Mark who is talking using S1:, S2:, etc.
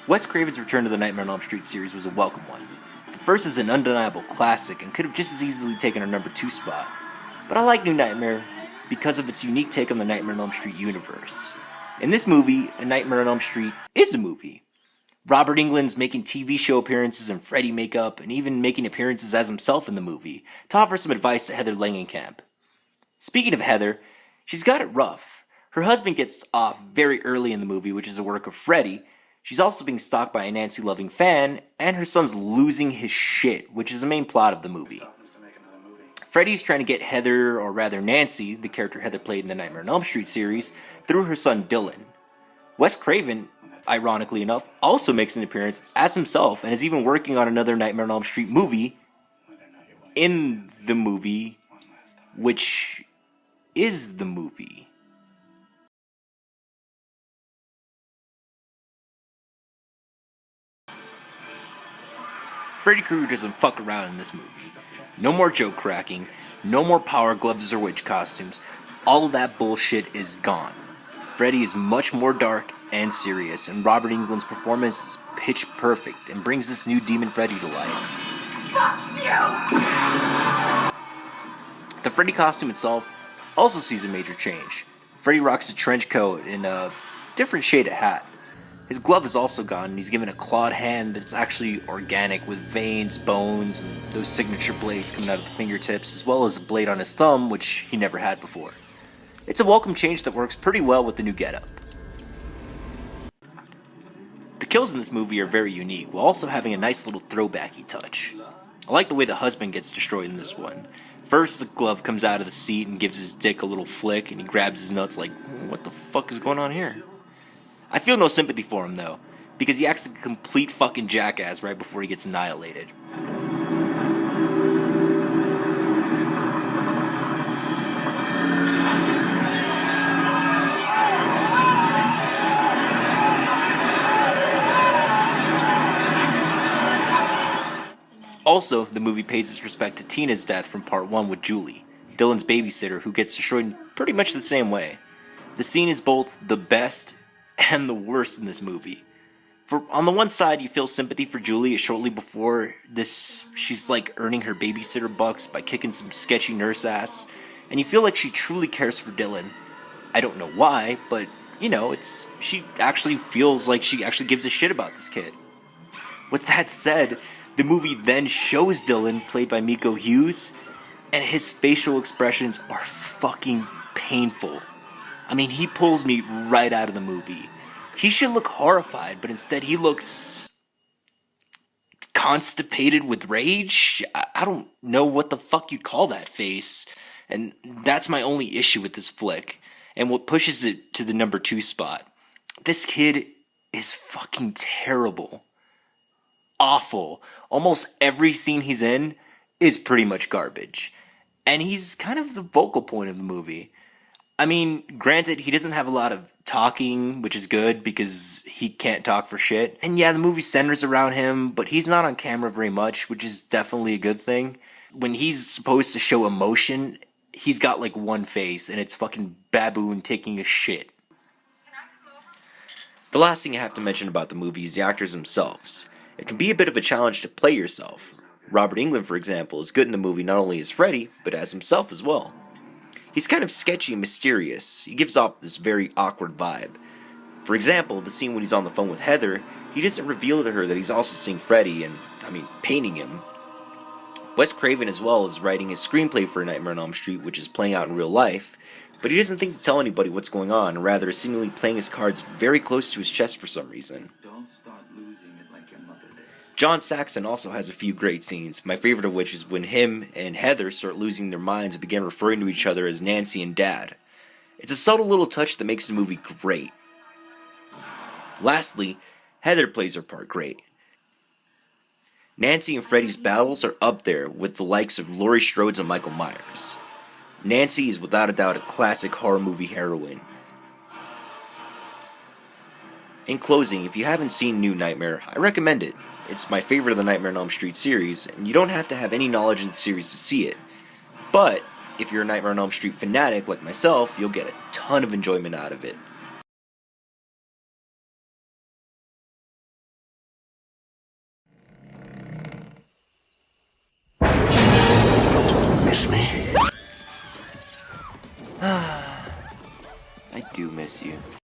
S1: Wes Craven's return to the Nightmare on Elm Street series was a welcome one. The first is an undeniable classic and could have just as easily taken a number 2 spot, but I like New Nightmare because of its unique take on the Nightmare on Elm Street universe. In this movie, A Nightmare on Elm Street is a movie. Robert Englund's making TV show appearances in Freddy makeup and even making appearances as himself in the movie to offer some advice to Heather Langenkamp. Speaking of Heather, she's got it rough. Her husband gets off very early in the movie, which is a work of Freddy. She's also being stalked by a Nancy-loving fan, and her son's losing his shit, which is the main plot of the movie. Freddy's trying to get Heather, or rather Nancy, the character Heather played in the Nightmare on Elm Street series, through her son Dylan. Wes Craven, ironically enough, also makes an appearance as himself and is even working on another Nightmare on Elm Street movie in the movie, which is the movie. Freddy Krueger doesn't fuck around in this movie. No more joke cracking, no more power gloves or witch costumes. All of that bullshit is gone. Freddy is much more dark and serious, and Robert Englund's performance is pitch perfect and brings this new Demon Freddy to life. Fuck you! The Freddy costume itself also sees a major change. Freddy rocks a trench coat and a different shade of hat. His glove is also gone, and he's given a clawed hand that's actually organic with veins, bones, and those signature blades coming out of the fingertips, as well as a blade on his thumb, which he never had before. It's a welcome change that works pretty well with the new getup. The kills in this movie are very unique, while also having a nice little throwbacky touch. I like the way the husband gets destroyed in this one. First, the glove comes out of the seat and gives his dick a little flick, and he grabs his nuts like, what the fuck is going on here? I feel no sympathy for him, though, because he acts like a complete fucking jackass right before he gets annihilated. Also, the movie pays its respect to Tina's death from part 1 with Julie, Dylan's babysitter, who gets destroyed in pretty much the same way. The scene is both the best and the worst in this movie. On the one side, you feel sympathy for Julie shortly before this. She's like earning her babysitter bucks by kicking some sketchy nurse ass, and you feel like she truly cares for Dylan. I don't know why, but you know, she actually feels like she actually gives a shit about this kid. With that said, the movie then shows Dylan, played by Nicko Hughes, and his facial expressions are fucking painful. I mean, he pulls me right out of the movie. He should look horrified, but instead he looks constipated with rage. I don't know what the fuck you'd call that face. And that's my only issue with this flick, and what pushes it to the number 2 spot. This kid is fucking terrible. Awful. Almost every scene he's in is pretty much garbage. And he's kind of the focal point of the movie. I mean, granted, he doesn't have a lot of talking, which is good because he can't talk for shit. And yeah, the movie centers around him, but he's not on camera very much, which is definitely a good thing. When he's supposed to show emotion, he's got like one face, and it's fucking baboon taking a shit. The last thing I have to mention about the movie is the actors themselves. It can be a bit of a challenge to play yourself. Robert Englund, for example, is good in the movie not only as Freddy, but as himself as well. He's kind of sketchy and mysterious. He gives off this very awkward vibe. For example, the scene when he's on the phone with Heather, he doesn't reveal to her that he's also seeing Freddy and, painting him. Wes Craven as well is writing his screenplay for Nightmare on Elm Street, which is playing out in real life, but he doesn't think to tell anybody what's going on, and rather is seemingly playing his cards very close to his chest for some reason.
S2: Don't start losing it like your mother did.
S1: John Saxon also has a few great scenes, my favorite of which is when him and Heather start losing their minds and begin referring to each other as Nancy and Dad. It's a subtle little touch that makes the movie great. Lastly, Heather plays her part great. Nancy and Freddy's battles are up there with the likes of Laurie Strode's and Michael Myers. Nancy is without a doubt a classic horror movie heroine. In closing, if you haven't seen New Nightmare, I recommend it. It's my favorite of the Nightmare on Elm Street series, and you don't have to have any knowledge of the series to see it. But, if you're a Nightmare on Elm Street fanatic like myself, you'll get a ton of enjoyment out of it.
S3: miss me?
S1: I do miss you.